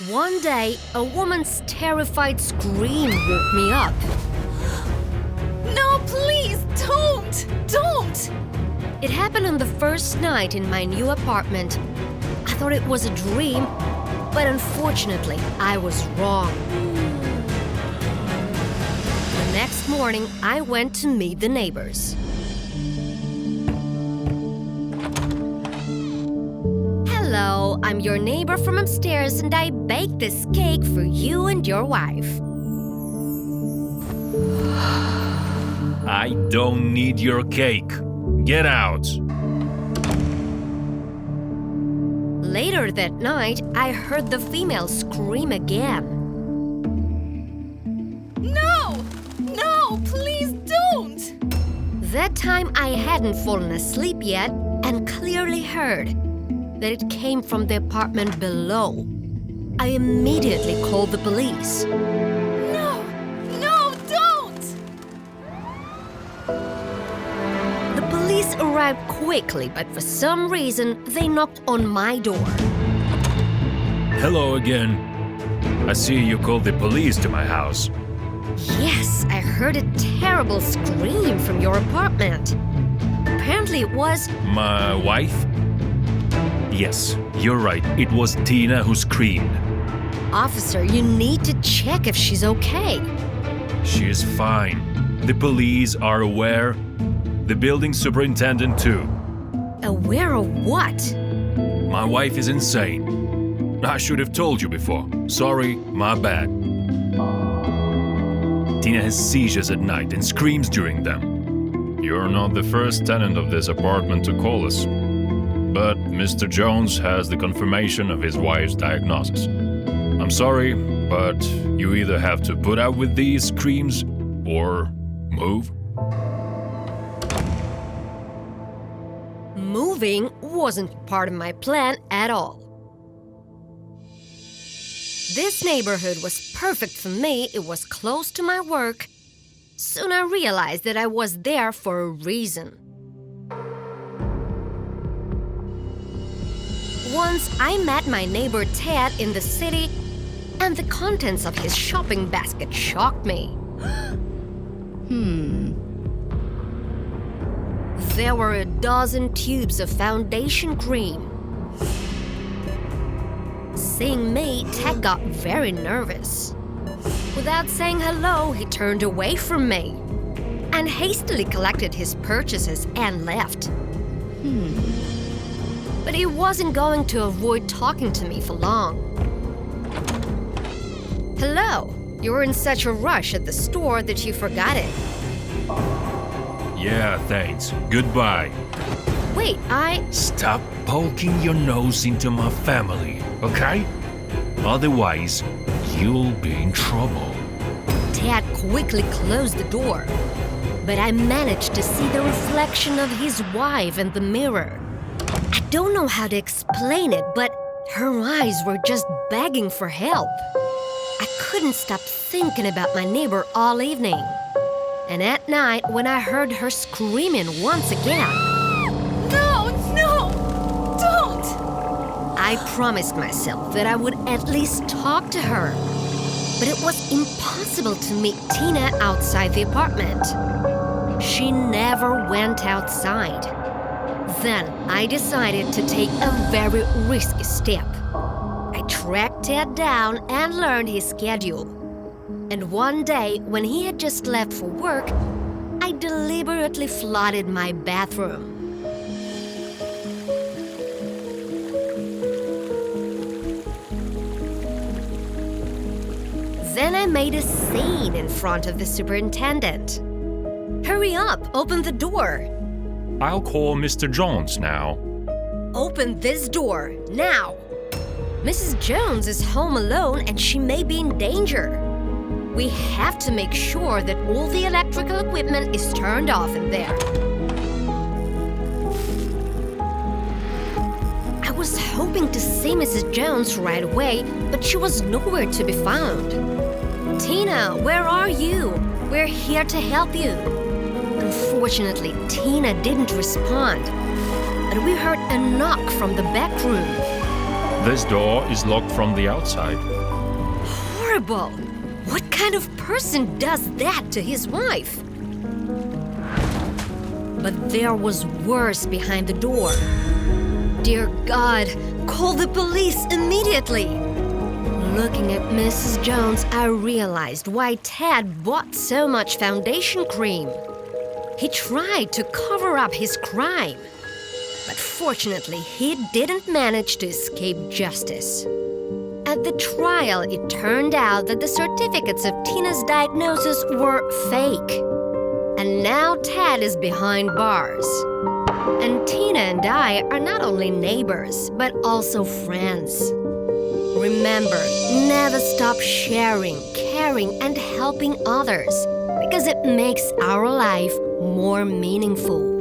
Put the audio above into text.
One day, a woman's terrified scream woke me up. No, please, don't! Don't! It happened on the first night in my new apartment. I thought it was a dream, but unfortunately, I was wrong. The next morning, I went to meet the neighbors. Hello, I'm your neighbor from upstairs and I baked this cake for you and your wife. I don't need your cake. Get out. Later that night, I heard the female scream again. No! No, please don't! That time I hadn't fallen asleep yet and clearly heard that it came from the apartment below. I immediately called the police. No! No, don't! The police arrived quickly, but for some reason, they knocked on my door. Hello again. I see you called the police to my house. Yes, I heard a terrible scream from your apartment. Apparently it was... My wife? Yes, you're right. It was Tina who screamed. Officer, you need to check if she's okay. She is fine. The police are aware. The building superintendent too. Aware of what? My wife is insane. I should have told you before. Sorry, my bad. Tina has seizures at night and screams during them. You're not the first tenant of this apartment to call us. But Mr. Jones has the confirmation of his wife's diagnosis. I'm sorry, but you either have to put up with these screams or move. Moving wasn't part of my plan at all. This neighborhood was perfect for me. It was close to my work. Soon I realized that I was there for a reason. Once I met my neighbor Ted in the city, and the contents of his shopping basket shocked me. There were a dozen tubes of foundation cream. Seeing me, Ted got very nervous. Without saying hello, he turned away from me and hastily collected his purchases and left. But he wasn't going to avoid talking to me for long. Hello, you were in such a rush at the store that you forgot it. Yeah, thanks. Goodbye. Wait, Stop poking your nose into my family, okay? Otherwise, you'll be in trouble. Ted quickly closed the door, but I managed to see the reflection of his wife in the mirror. I don't know how to explain it, but her eyes were just begging for help. I couldn't stop thinking about my neighbor all evening. And at night, when I heard her screaming once again, No, no! Don't! I promised myself that I would at least talk to her. But it was impossible to meet Tina outside the apartment. She never went outside. Then I decided to take a very risky step. I tracked Ted down and learned his schedule. And one day, when he had just left for work, I deliberately flooded my bathroom. Then I made a scene in front of the superintendent. Hurry up, open the door. I'll call Mr. Jones now. Open this door, now. Mrs. Jones is home alone and she may be in danger. We have to make sure that all the electrical equipment is turned off in there. I was hoping to see Mrs. Jones right away, but she was nowhere to be found. Tina, where are you? We're here to help you. Unfortunately, Tina didn't respond, but we heard a knock from the back room. This door is locked from the outside. Horrible! What kind of person does that to his wife? But there was worse behind the door. Dear God, call the police immediately! Looking at Mrs. Jones, I realized why Ted bought so much foundation cream. He tried to cover up his crime. But fortunately, he didn't manage to escape justice. At the trial, it turned out that the certificates of Tina's diagnosis were fake. And now Ted is behind bars. And Tina and I are not only neighbors, but also friends. Remember, never stop sharing, caring, and helping others, because it makes our life more meaningful.